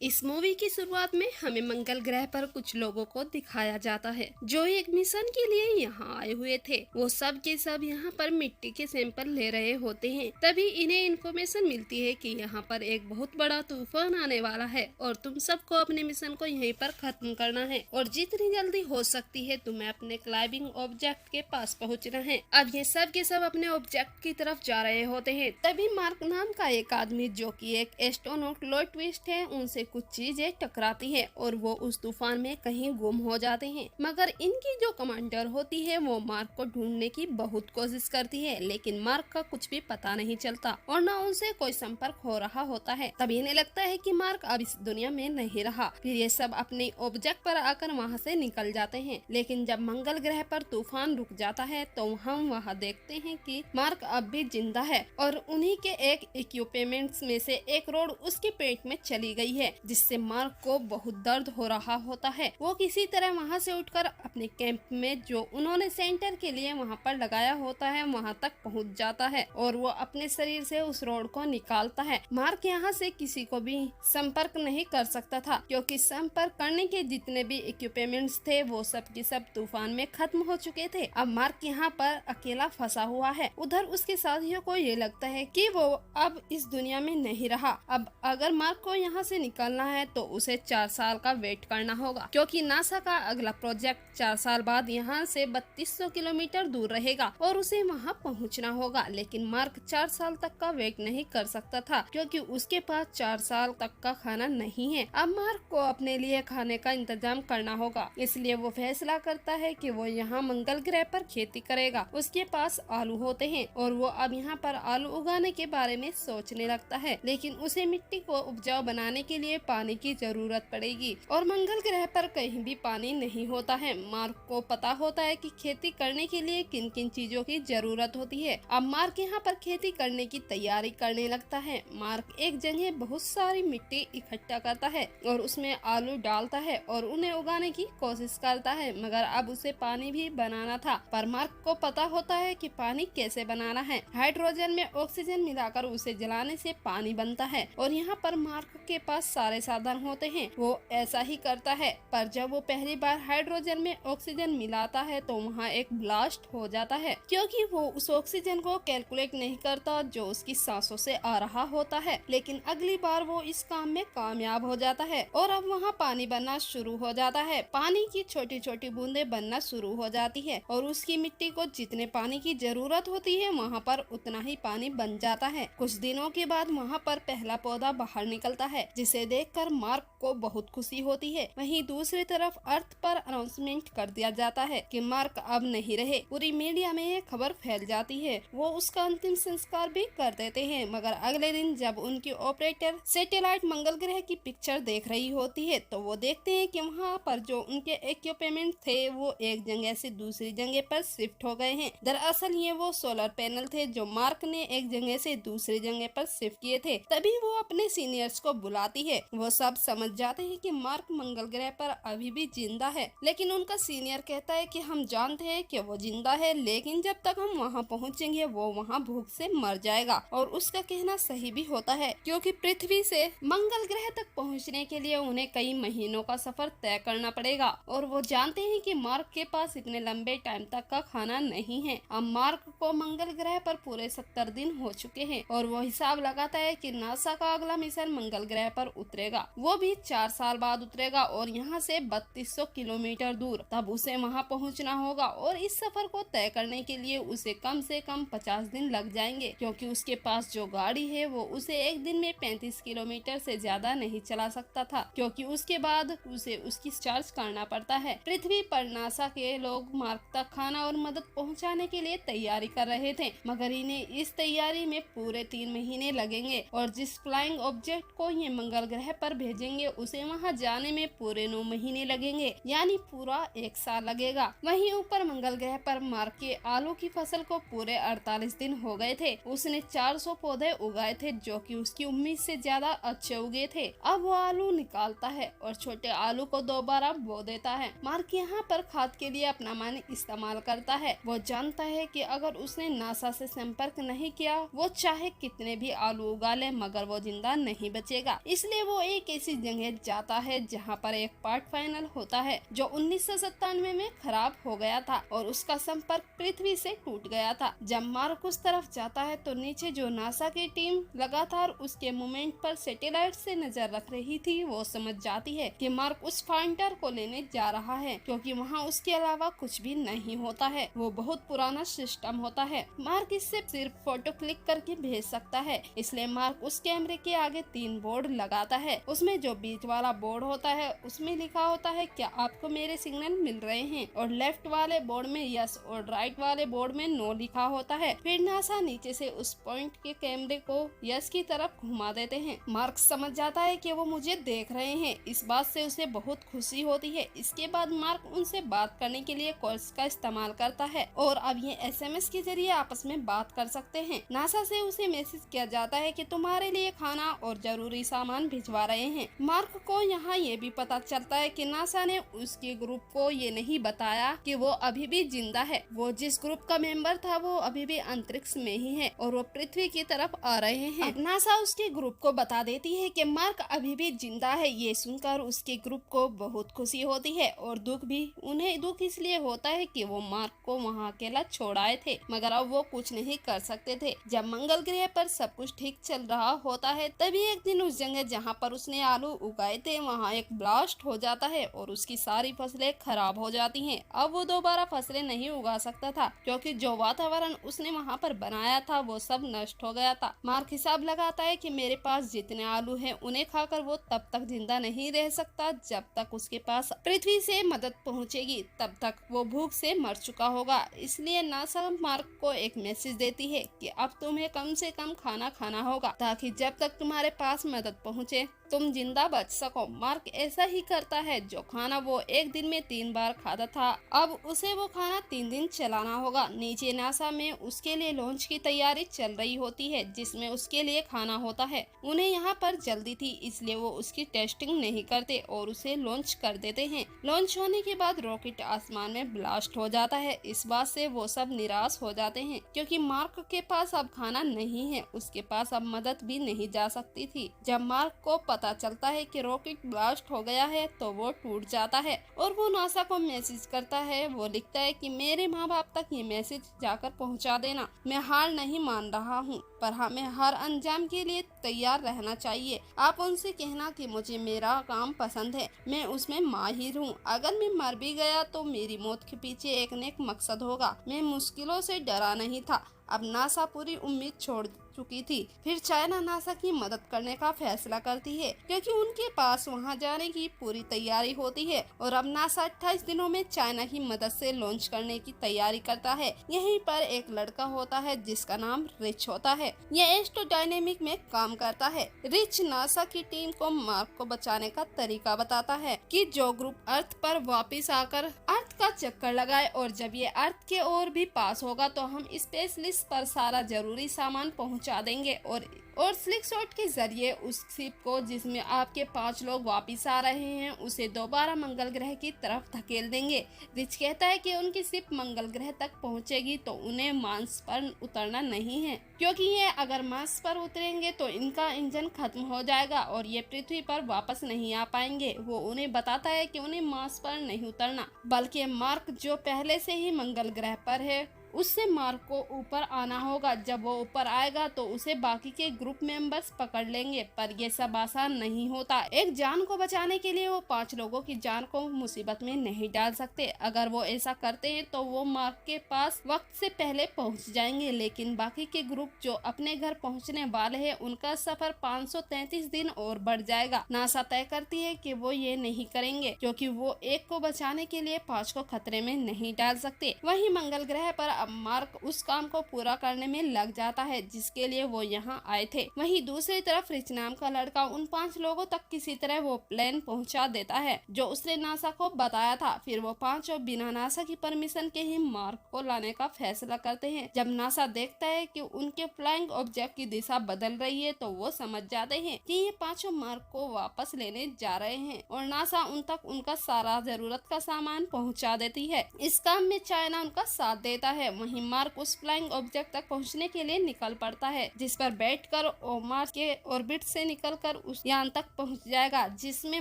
इस मूवी की शुरुआत में हमें मंगल ग्रह पर कुछ लोगों को दिखाया जाता है जो एक मिशन के लिए यहाँ आए हुए थे। वो सब के सब यहाँ पर मिट्टी के सैंपल ले रहे होते हैं। तभी इन्हें इन्फॉर्मेशन मिलती है कि यहाँ पर एक बहुत बड़ा तूफान आने वाला है और तुम सबको अपने मिशन को यहीं पर खत्म करना है और जितनी जल्दी हो सकती है तुम्हें अपने क्लाइंबिंग ऑब्जेक्ट के पास पहुँचना है। अब ये सब के सब अपने ऑब्जेक्ट की तरफ जा रहे होते हैं। तभी मार्क नाम का एक आदमी जो कि एक एस्ट्रोनॉट लॉर्ड ट्विस्ट है उनसे कुछ चीजें टकराती है और वो उस तूफान में कहीं गुम हो जाते हैं। मगर इनकी जो कमांडर होती है वो मार्क को ढूंढने की बहुत कोशिश करती है, लेकिन मार्क का कुछ भी पता नहीं चलता और न उनसे कोई संपर्क हो रहा होता है। तभी इन्हें लगता है कि मार्क अब इस दुनिया में नहीं रहा। फिर ये सब अपने ऑब्जेक्ट पर आकर वहाँ से निकल जाते हैं। लेकिन जब मंगल ग्रह पर तूफान रुक जाता है तो हम वहाँ देखते हैं कि मार्क अब भी जिंदा है और उन्हीं के एक इक्विपमेंट्स में से एक रोड उसके पेट में चली गई है, जिससे मार्क को बहुत दर्द हो रहा होता है। वो किसी तरह वहाँ से उठकर अपने कैंप में जो उन्होंने सेंटर के लिए वहाँ पर लगाया होता है वहाँ तक पहुँच जाता है और वो अपने शरीर से उस रोड को निकालता है। मार्क यहाँ से किसी को भी संपर्क नहीं कर सकता था क्योंकि संपर्क करने के जितने भी इक्विपमेंट्स थे वो सब के सब तूफान में खत्म हो चुके थे। अब मार्क यहाँ पर अकेला फंसा हुआ है। उधर उसके साथियों को ये लगता है कि वो अब इस दुनिया में नहीं रहा। अब अगर मार्क को यहाँ से निकलना है तो उसे 4 साल का वेट करना होगा क्योंकि नासा का अगला प्रोजेक्ट 4 साल बाद यहाँ से 3200 किलोमीटर दूर रहेगा और उसे वहाँ पहुँचना होगा। लेकिन मार्क 4 साल तक का वेट नहीं कर सकता था क्योंकि उसके पास 4 साल तक का खाना नहीं है। अब मार्क को अपने लिए खाने का इंतजाम करना होगा, इसलिए वो फैसला करता है कि वो यहाँ मंगल ग्रह पर खेती करेगा। उसके पास आलू होते हैं और वो अब यहाँ पर आलू उगाने के बारे में सोचने लगता है, लेकिन उसे मिट्टी को उपजाऊ बनाने के लिए पानी की जरूरत पड़ेगी और मंगल ग्रह पर कहीं भी पानी नहीं होता है। मार्क को पता होता है कि खेती करने के लिए किन किन चीजों की जरूरत होती है। अब मार्क यहाँ पर खेती करने की तैयारी करने लगता है। मार्क एक जगह बहुत सारी मिट्टी इकट्ठा करता है और उसमें आलू डालता है और उन्हें उगाने की कोशिश करता है, मगर अब उसे पानी भी बनाना था। पर मार्क को पता होता है कि पानी कैसे बनाना है। हाइड्रोजन में ऑक्सीजन मिलाकर उसे जलाने से पानी बनता है और यहाँ पर मार्क के पास सारे साधन होते हैं। वो ऐसा ही करता है, पर जब वो पहली बार हाइड्रोजन में ऑक्सीजन मिलाता है तो वहाँ एक ब्लास्ट हो जाता है क्योंकि वो उस ऑक्सीजन को कैलकुलेट नहीं करता जो उसकी सांसों से आ रहा होता है। लेकिन अगली बार वो इस काम में कामयाब हो जाता है और अब वहाँ पानी बनना शुरू हो जाता है। पानी की छोटी छोटी बूंदे बनना शुरू हो जाती है और उसकी मिट्टी को जितने पानी की जरूरत होती है वहाँ पर उतना ही पानी बन जाता है। कुछ दिनों के बाद वहाँ पर पहला पौधा बाहर निकलता है, जिसे देखकर मार्क को बहुत खुशी होती है। वहीं दूसरी तरफ अर्थ पर अनाउंसमेंट कर दिया जाता है कि मार्क अब नहीं रहे। पूरी मीडिया में ये खबर फैल जाती है। वो उसका अंतिम संस्कार भी कर देते हैं, मगर अगले दिन जब उनकी ऑपरेटर सैटेलाइट मंगल ग्रह की पिक्चर देख रही होती है तो वो देखते हैं कि वहाँ पर जो उनके इक्विपमेंट थे वो एक जगह से दूसरी जगह पर शिफ्ट हो गए हैं। दरअसल ये वो सोलर पैनल थे जो मार्क ने एक जगह से दूसरी जगह पर शिफ्ट किए थे। तभी वो अपने सीनियर्स को बुलाती है। वो सब समझ जाते हैं कि मार्क मंगल ग्रह पर अभी भी जिंदा है, लेकिन उनका सीनियर कहता है कि हम जानते हैं कि वो जिंदा है, लेकिन जब तक हम वहाँ पहुँचेंगे वो वहाँ भूख से मर जाएगा। और उसका कहना सही भी होता है क्योंकि पृथ्वी से मंगल ग्रह तक पहुँचने के लिए उन्हें कई महीनों का सफर तय करना पड़ेगा और वो जानते हैं कि मार्क के पास इतने लंबे टाइम तक का खाना नहीं है। अब मार्क को मंगल ग्रह पर पूरे 70 दिन हो चुके हैं और वो हिसाब लगाता है कि नासा का अगला मिशन मंगल ग्रह पर उतरेगा। वो भी 4 साल बाद उतरेगा और यहाँ से 3200 किलोमीटर दूर। तब उसे वहाँ पहुँचना होगा और इस सफर को तय करने के लिए उसे कम से कम 50 दिन लग जाएंगे क्योंकि उसके पास जो गाड़ी है वो उसे एक दिन में 35 किलोमीटर से ज्यादा नहीं चला सकता था क्योंकि उसके बाद उसे उसकी चार्ज करना पड़ता है। पृथ्वी पर नासा के लोग मार्क तक खाना और मदद पहुंचाने के लिए तैयारी कर रहे थे, मगर इन्हें इस तैयारी में पूरे 3 महीने लगेंगे और जिस फ्लाइंग ऑब्जेक्ट को ये मंगल ग्रह पर भेजेंगे उसे वहां जाने में पूरे 9 महीने लगेंगे, यानी पूरा 1 साल लगेगा। वहीं ऊपर मंगल ग्रह पर मार्क के आलू की फसल को पूरे 48 दिन हो गए थे। उसने 400 पौधे उगाए थे जो कि उसकी उम्मीद से ज्यादा अच्छे उगे थे। अब वो आलू निकालता है और छोटे आलू को दोबारा बो देता है। मार्क यहाँ पर खाद के लिए अपना मन इस्तेमाल करता है। वो जानता है कि अगर उसने नासा से संपर्क नहीं किया वो चाहे कितने भी आलू उगा ले मगर वो जिंदा नहीं बचेगा, इसलिए वो वो एक ऐसी जगह जाता है जहाँ पर एक पार्ट फाइनल होता है जो 1997 में खराब हो गया था और उसका संपर्क पृथ्वी से टूट गया था। जब मार्क उस तरफ जाता है तो नीचे जो नासा की टीम लगातार उसके मूवमेंट पर सैटेलाइट से नजर रख रही थी, वो समझ जाती है कि मार्क उस फाइंडर को लेने जा रहा है, क्योंकि वहाँ उसके अलावा कुछ भी नहीं होता है। वो बहुत पुराना सिस्टम होता है। मार्क इससे सिर्फ फोटो क्लिक करके भेज सकता है, इसलिए मार्क उस कैमरे के आगे 3 बोर्ड लगाता है। उसमें जो बीच वाला बोर्ड होता है उसमें लिखा होता है क्या आपको मेरे सिग्नल मिल रहे हैं, और लेफ्ट वाले बोर्ड में यस और राइट वाले बोर्ड में नो लिखा होता है। फिर नासा नीचे से उस पॉइंट के कैमरे को यस की तरफ घुमा देते हैं। मार्क समझ जाता है कि वो मुझे देख रहे हैं। इस बात से उसे बहुत खुशी होती है। इसके बाद मार्क उनसे बात करने के लिए कॉल्स का इस्तेमाल करता है और अब ये SMS के जरिए आपस में बात कर सकते हैं। नासा से उसे मैसेज किया जाता है कि तुम्हारे लिए खाना और जरूरी सामान भिजवा रहे हैं। मार्क को यहाँ ये भी पता चलता है कि नासा ने उसके ग्रुप को ये नहीं बताया कि वो अभी भी जिंदा है। वो जिस ग्रुप का मेंबर था वो अभी भी अंतरिक्ष में ही है और वो पृथ्वी की तरफ आ रहे हैं। अब नासा उसके ग्रुप को बता देती है कि मार्क अभी भी जिंदा है। ये सुनकर उसके ग्रुप को बहुत खुशी होती है और दुख भी। उन्हें दुख इसलिए होता है कि वो मार्क को वहाँ अकेला छोड़ आए थे, मगर अब वो कुछ नहीं कर सकते थे। जब मंगल ग्रह पर सब कुछ ठीक चल रहा होता है तभी एक दिन उस जगह जहाँ पर उसने आलू उगाए थे वहाँ एक ब्लास्ट हो जाता है और उसकी सारी फसलें खराब हो जाती हैं। अब वो दोबारा फसलें नहीं उगा सकता था, क्योंकि जो वातावरण उसने वहाँ पर बनाया था वो सब नष्ट हो गया था। मार्क हिसाब लगाता है कि मेरे पास जितने आलू हैं उन्हें खाकर वो तब तक जिंदा नहीं रह सकता जब तक उसके पास पृथ्वी से मदद पहुँचेगी। तब तक वो भूख से मर चुका होगा। इसलिए नासा मार्क को एक मैसेज देती है कि अब तुम्हें कम से कम खाना खाना होगा, ताकि जब तक तुम्हारे पास मदद पहुँचे तुम जिंदा बच सको। मार्क ऐसा ही करता है। जो खाना वो एक दिन में 3 बार खाता था, अब उसे वो खाना 3 दिन चलाना होगा। नीचे नासा में उसके लिए लॉन्च की तैयारी चल रही होती है, जिसमें उसके लिए खाना होता है। उन्हें यहाँ पर जल्दी थी, इसलिए वो उसकी टेस्टिंग नहीं करते और उसे लॉन्च कर देते हैं। लॉन्च होने के बाद रॉकेट आसमान में ब्लास्ट हो जाता है। इस बात से वो सब निराश हो जाते हैं, क्योंकि मार्क के पास अब खाना नहीं है, उसके पास अब मदद भी नहीं जा सकती थी। जब मार्क को पता चलता है कि रॉकेट ब्लास्ट हो गया है तो वो टूट जाता है और वो नासा को मैसेज करता है। वो लिखता है कि मेरे माँ बाप तक ये मैसेज जाकर पहुंचा देना। मैं हार नहीं मान रहा हूँ, पर हमें हर अंजाम के लिए तैयार रहना चाहिए। आप उनसे कहना कि मुझे मेरा काम पसंद है, मैं उसमें माहिर हूँ। अगर मैं मर भी गया तो मेरी मौत के पीछे एक नेक मकसद होगा। मैं मुश्किलों से डरा नहीं था। अब नासा पूरी उम्मीद छोड़ चुकी थी। फिर चाइना नासा की मदद करने का फैसला करती है, क्योंकि उनके पास वहां जाने की पूरी तैयारी होती है और अब नासा 28 दिनों में चाइना की मदद से लॉन्च करने की तैयारी करता है। यहीं पर एक लड़का होता है जिसका नाम रिच होता है। यह एस्ट्रोडायनेमिक में काम करता है। रिच नासा की टीम को मार्क को बचाने का तरीका बताता है कि जो ग्रुप अर्थ पर वापिस आकर अर्थ का चक्कर लगाए और जब ये अर्थ के और भी पास होगा तो हम स्पेसलिस्ट पर सारा जरूरी सामान पहुंचा देंगे और स्लिक शॉट के जरिए उस शिप को जिसमें आपके 5 लोग वापिस आ रहे हैं उसे दोबारा मंगल ग्रह की तरफ धकेल देंगे। रिच कहता है कि उनकी शिप मंगल ग्रह तक पहुंचेगी तो उन्हें मार्स पर उतरना नहीं है, क्योंकि ये अगर मार्स पर उतरेंगे तो इनका इंजन खत्म हो जाएगा और ये पृथ्वी पर वापस नहीं आ पाएंगे। वो उन्हें बताता है कि उन्हें मार्स पर नहीं उतरना, बल्कि मार्क जो पहले से ही मंगल ग्रह पर है उससे मार्क को ऊपर आना होगा। जब वो ऊपर आएगा तो उसे बाकी के ग्रुप मेंबर्स पकड़ लेंगे, पर ये सब आसान नहीं होता। एक जान को बचाने के लिए वो 5 लोगों की जान को मुसीबत में नहीं डाल सकते। अगर वो ऐसा करते हैं तो वो मार्क के पास वक्त से पहले पहुंच जाएंगे, लेकिन बाकी के ग्रुप जो अपने घर पहुंचने वाले हैं उनका सफर 533 दिन और बढ़ जाएगा। नासा तय करती है कि वो ये नहीं करेंगे, क्योंकि वो एक को बचाने के लिए 5 को खतरे में नहीं डाल सकते। वहीं मंगल ग्रह पर अब मार्क उस काम को पूरा करने में लग जाता है जिसके लिए वो यहाँ आए थे। वहीं दूसरी तरफ रिच नाम का लड़का उन 5 लोगों तक किसी तरह वो प्लेन पहुँचा देता है जो उसने नासा को बताया था। फिर वो 5 बिना नासा की परमिशन के ही मार्क को लाने का फैसला करते हैं। जब नासा देखता है कि उनके फ्लाइंग ऑब्जेक्ट की दिशा बदल रही है तो वो समझ जाते हैं कि ये 5 मार्क को वापस लेने जा रहे हैं और नासा उन तक उनका सारा जरूरत का सामान पहुँचा देती है। इस काम में चाइना उनका साथ देता है। वहीं मार्क उस फ्लाइंग ऑब्जेक्ट तक पहुंचने के लिए निकल पड़ता है, जिस पर बैठकर वो मार्स के ऑर्बिट से निकलकर उस यान तक पहुंच जाएगा, जिसमें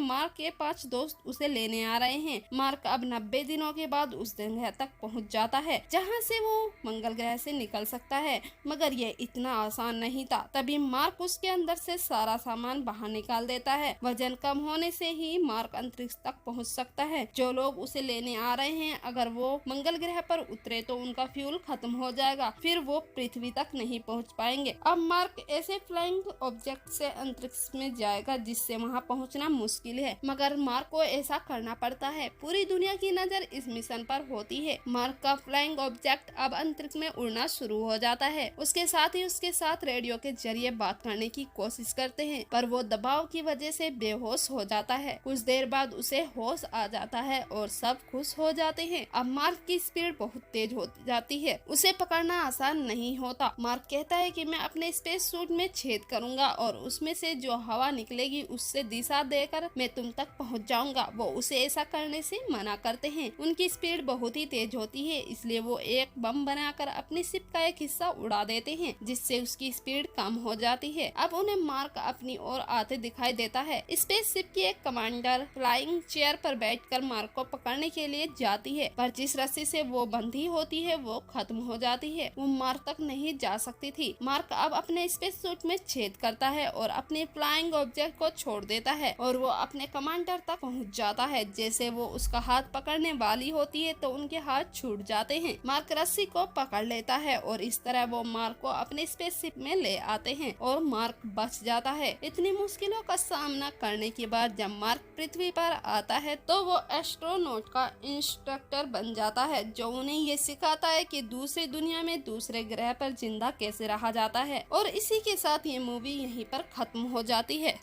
मार्क के 5 दोस्त उसे लेने आ रहे हैं। मार्क अब 90 दिनों के बाद उस जगह तक पहुंच जाता है जहां से वो मंगल ग्रह से निकल सकता है, मगर ये इतना आसान नहीं था। तभी मार्क उसके अंदर से सारा सामान बाहर निकाल देता है। वजन कम होने से ही मार्क अंतरिक्ष तक पहुंच सकता है। जो लोग उसे लेने आ रहे हैं, अगर वो मंगल ग्रह पर उतरे तो उनका फ्यूल खत्म हो जाएगा, फिर वो पृथ्वी तक नहीं पहुंच पाएंगे। अब मार्क ऐसे फ्लाइंग ऑब्जेक्ट से अंतरिक्ष में जाएगा जिससे वहां पहुंचना मुश्किल है, मगर मार्क को ऐसा करना पड़ता है। पूरी दुनिया की नजर इस मिशन पर होती है। मार्क का फ्लाइंग ऑब्जेक्ट अब अंतरिक्ष में उड़ना शुरू हो जाता है। उसके साथ ही उसके साथ रेडियो के जरिए बात करने की कोशिश करते हैं, पर वो दबाव की वजह से बेहोश हो जाता है। कुछ देर बाद उसे होश आ जाता है और सब खुश हो जाते हैं। अब मार्क की स्पीड बहुत तेज हो जाती है। उसे पकड़ना आसान नहीं होता। मार्क कहता है कि मैं अपने स्पेस सूट में छेद करूंगा और उसमें से जो हवा निकलेगी उससे दिशा देकर मैं तुम तक पहुंच जाऊंगा। वो उसे ऐसा करने से मना करते हैं। उनकी स्पीड बहुत ही तेज होती है, इसलिए वो एक बम बनाकर अपनी शिप का एक हिस्सा उड़ा देते हैं, जिससे उसकी स्पीड कम हो जाती है। अब उन्हें मार्क अपनी ओर आते दिखाई देता है। स्पेस शिप की एक कमांडर फ्लाइंग चेयर पर बैठकर मार्क को पकड़ने के लिए जाती है, पर जिस रस्सी से वो बंधी होती है वो खत्म हो जाती है। वो मार्क तक नहीं जा सकती थी। मार्क अब अपने स्पेस सूट में छेद करता है और अपने फ्लाइंग ऑब्जेक्ट को छोड़ देता है और वो अपने कमांडर तक पहुंच जाता है। जैसे वो उसका हाथ पकड़ने वाली होती है तो उनके हाथ छूट जाते हैं। मार्क रस्सी को पकड़ लेता है और इस तरह वो मार्क को अपने स्पेसशिप में ले आते हैं और मार्क बच जाता है। इतनी मुश्किलों का सामना करने के बाद जब मार्क पृथ्वी पर आता है तो वो एस्ट्रोनॉट का इंस्ट्रक्टर बन जाता है, जो उन्हें ये सिखाता है कि दूसरी दुनिया में दूसरे ग्रह पर जिंदा कैसे रहा जाता है। और इसी के साथ ये मूवी यहीं पर खत्म हो जाती है।